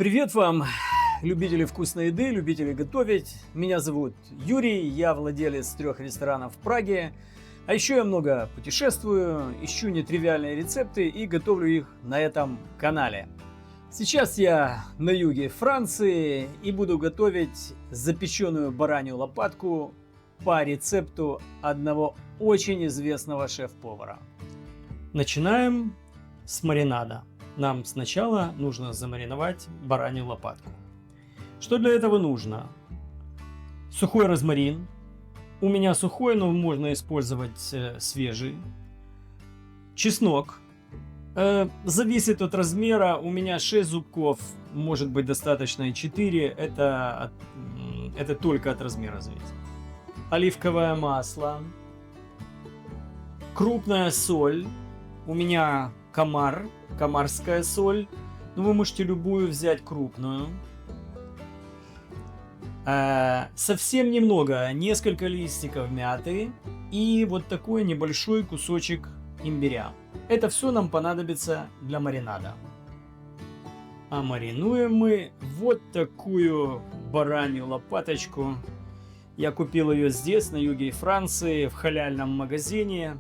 Привет вам, любители вкусной еды, любители готовить. Меня зовут Юрий, я владелец 3 ресторанов в Праге. А еще я много путешествую, ищу нетривиальные рецепты и готовлю их на этом канале. Сейчас я на юге Франции и буду готовить запеченную баранью лопатку по рецепту одного очень известного шеф-повара. Начинаем с маринада. Нам сначала нужно замариновать баранью лопатку. Что для этого нужно? Сухой розмарин. У меня сухой, но можно использовать свежий. Чеснок. Зависит от размера. У меня 6 зубков, может быть достаточно и 4. Это только от размера зависит. Оливковое масло. Крупная соль. У меня камарская соль. Но вы можете любую взять крупную. Совсем немного, несколько листиков мяты и вот такой небольшой кусочек имбиря. Это все нам понадобится для маринада. А маринуем мы вот такую баранью лопаточку. Я купил ее здесь, на юге Франции, в халяльном магазине.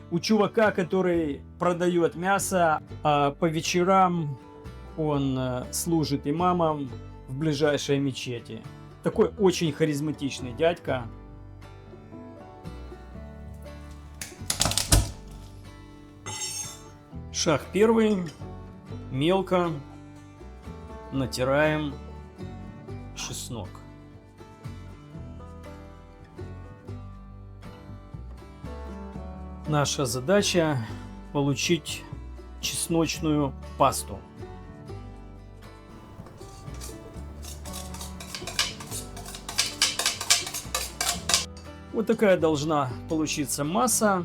У чувака, который продает мясо, а по вечерам он служит имамом в ближайшей мечети. Такой очень харизматичный дядька. Шаг первый. Мелко натираем чеснок. Наша задача получить чесночную пасту. Вот такая должна получиться масса,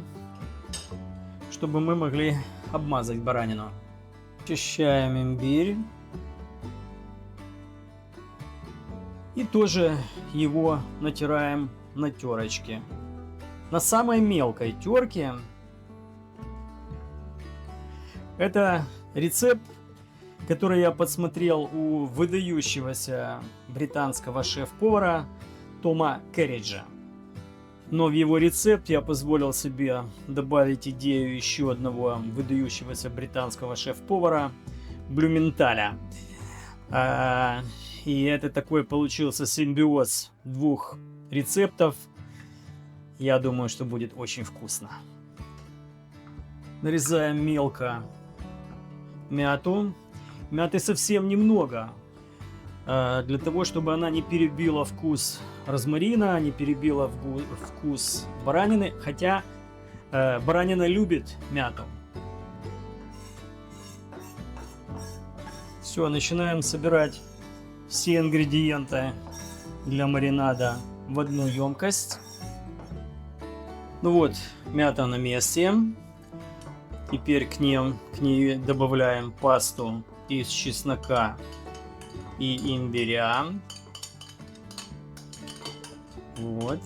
чтобы мы могли обмазать баранину. Очищаем имбирь. И тоже его натираем на терочке. На самой мелкой терке. Это рецепт, который я подсмотрел у выдающегося британского шеф-повара Тома Керриджа. Но в его рецепт я позволил себе добавить идею еще одного выдающегося британского шеф-повара Блюменталя. И это такой получился симбиоз двух рецептов. Я думаю, что будет очень вкусно. Нарезаем мелко мяту. Мяты совсем немного. Для того, чтобы она не перебила вкус розмарина, не перебила вкус баранины. Хотя баранина любит мяту. Все, начинаем собирать все ингредиенты для маринада в одну емкость. Ну вот, мята на месте. Теперь к ней добавляем пасту из чеснока и имбиря. Вот.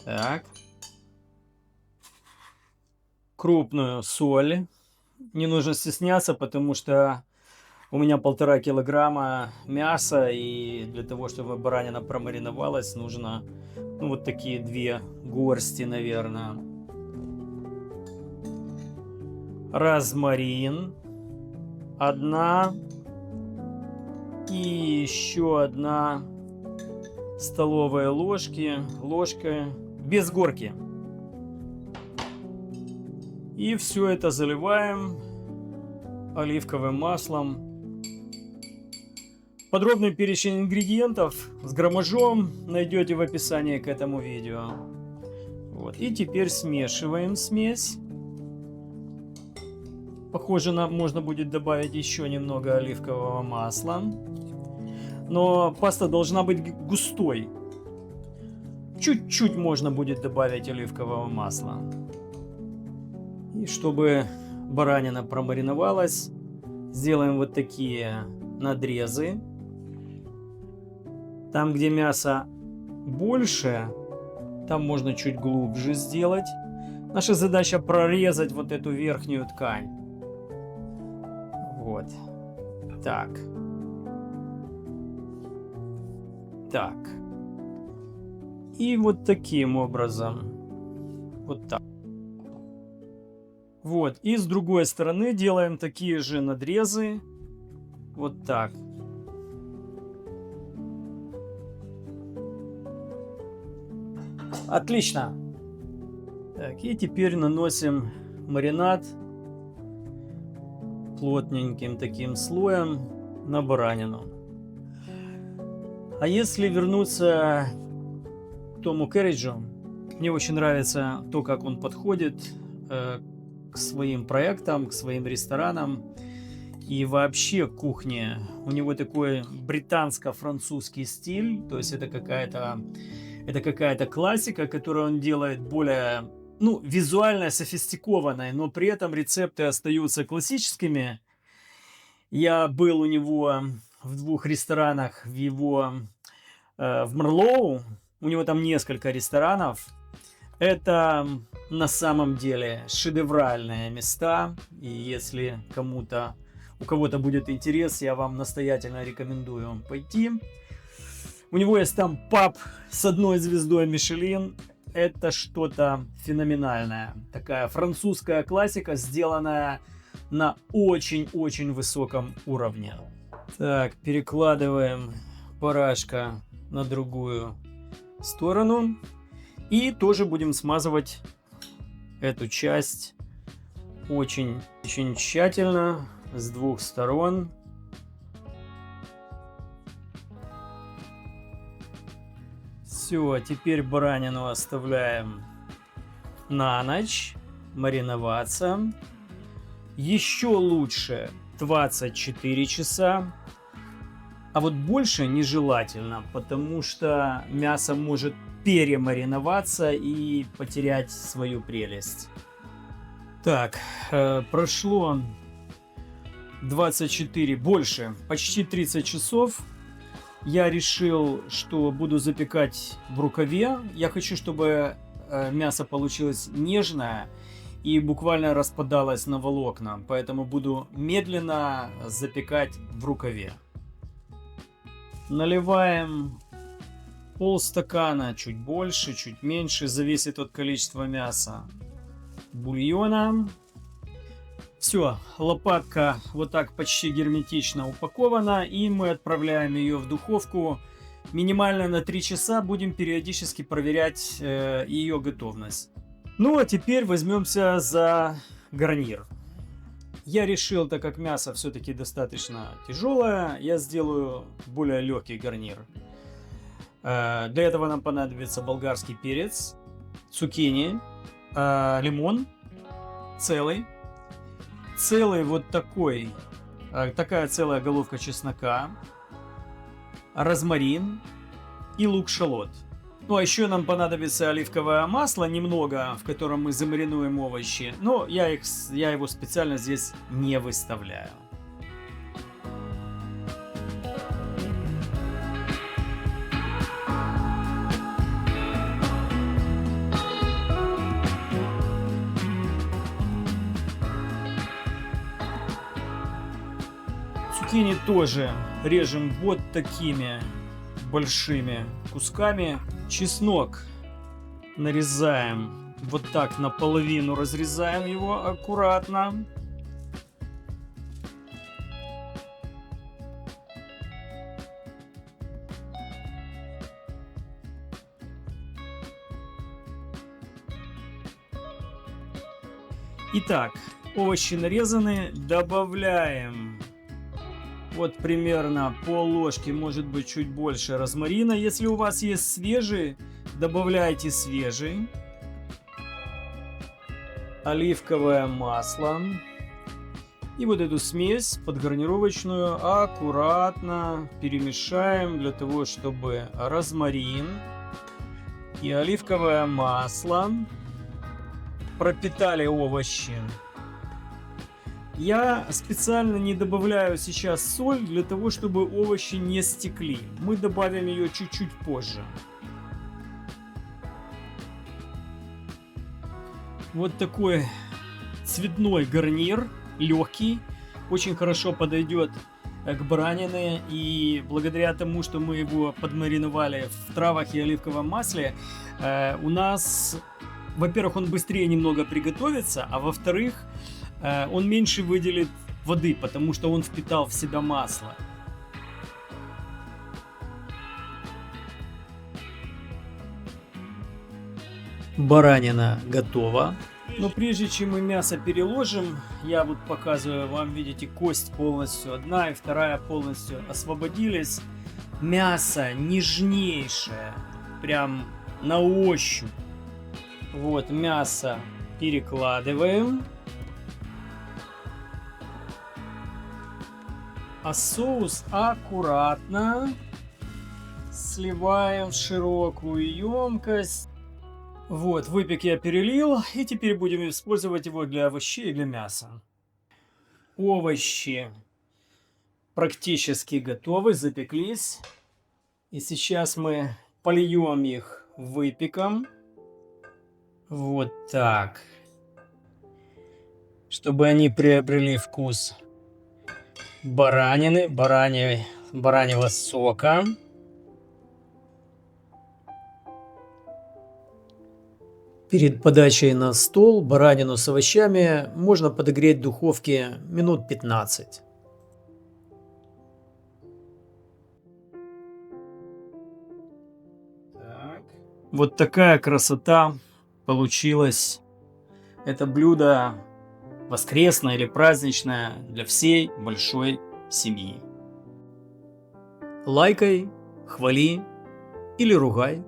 Так. Крупную соль. Не нужно стесняться, потому что у меня 1,5 килограмма мяса. И для того, чтобы баранина промариновалась, нужно вот такие 2 горсти, наверное. Розмарин. 1. И еще 1 столовая ложка без горки. И все это заливаем оливковым маслом. Подробный перечень ингредиентов с граммажом найдете в описании к этому видео. Вот. И теперь смешиваем смесь. Похоже, можно будет добавить еще немного оливкового масла. Но паста должна быть густой. Чуть-чуть можно будет добавить оливкового масла. И чтобы баранина промариновалась, сделаем вот такие надрезы. Там, где мясо больше, там можно чуть глубже сделать. Наша задача прорезать вот эту верхнюю ткань. Вот. Так. Так. И вот таким образом. Вот так. Вот. И с другой стороны делаем такие же надрезы. Вот так. Отлично. Так, и теперь наносим маринад плотненьким таким слоем на баранину. А если вернуться к тому Керриджу, мне очень нравится то, как он подходит к своим проектам, к своим ресторанам и вообще к кухне. У него такой британско-французский стиль, то есть это какая-то классика, которую он делает более, ну, визуально софистикованной, но при этом рецепты остаются классическими. Я был у него в 2 ресторанах, в Марлоу. У него там несколько ресторанов. Это на самом деле шедевральные места. И если у кого-то будет интерес, я вам настоятельно рекомендую пойти. У него есть там паб с 1 звездой Мишелин. Это что-то феноменальное. Такая французская классика, сделанная на очень-очень высоком уровне. Так, перекладываем барашка на другую сторону. И тоже будем смазывать эту часть очень тщательно с 2 сторон. Все, теперь баранину оставляем на ночь мариноваться. Еще лучше 24 часа. А вот больше нежелательно, потому что мясо может перемариноваться и потерять свою прелесть. Так, прошло 24, больше, почти 30 часов. Я решил, что буду запекать в рукаве. Я хочу, чтобы мясо получилось нежное и буквально распадалось на волокна. Поэтому буду медленно запекать в рукаве. Наливаем полстакана, чуть больше, чуть меньше, зависит от количества мяса, бульона. Все, лопатка вот так почти герметично упакована, и мы отправляем ее в духовку минимально на 3 часа. Будем периодически проверять ее готовность. Ну а теперь возьмемся за гарнир. Я решил, так как мясо все-таки достаточно тяжелое, я сделаю более легкий гарнир. Для этого нам понадобится болгарский перец, цукини, лимон целый вот такая целая головка чеснока, розмарин и лук-шалот. Ну, а еще нам понадобится оливковое масло немного, в котором мы замаринуем овощи, но я его специально здесь не выставляю. Цукини тоже режем вот такими большими кусками. Чеснок нарезаем вот так наполовину, разрезаем его аккуратно. Итак, овощи нарезаны, добавляем вот примерно пол-ложки, может быть чуть больше розмарина. Если у вас есть свежий, добавляйте свежий. Оливковое масло. И вот эту смесь подгарнировочную аккуратно перемешаем для того, чтобы розмарин и оливковое масло пропитали овощи. Я специально не добавляю сейчас соль для того, чтобы овощи не стекли. Мы добавим ее чуть-чуть позже. Вот такой цветной гарнир, легкий, очень хорошо подойдет к баранине, и благодаря тому, что мы его подмариновали в травах и оливковом масле, у нас, во-первых, он быстрее немного приготовится, а во-вторых, он меньше выделит воды, потому что он впитал в себя масло. Баранина готова. Но прежде чем мы мясо переложим, я вот показываю вам, видите, кость полностью, одна и вторая полностью освободились. Мясо нежнейшее, прям на ощупь. Вот мясо перекладываем. А соус аккуратно сливаем в широкую емкость. Вот, выпек я перелил, и теперь будем использовать его для овощей и для мяса. Овощи практически готовы, запеклись. И сейчас мы польем их выпеком. Вот так. Чтобы они приобрели вкус баранины, бараньего сока. Перед подачей на стол баранину с овощами можно подогреть в духовке минут 15. Так. Вот такая красота получилась. Это блюдо воскресное или праздничное для всей большой семьи. Лайкай, хвали или ругай.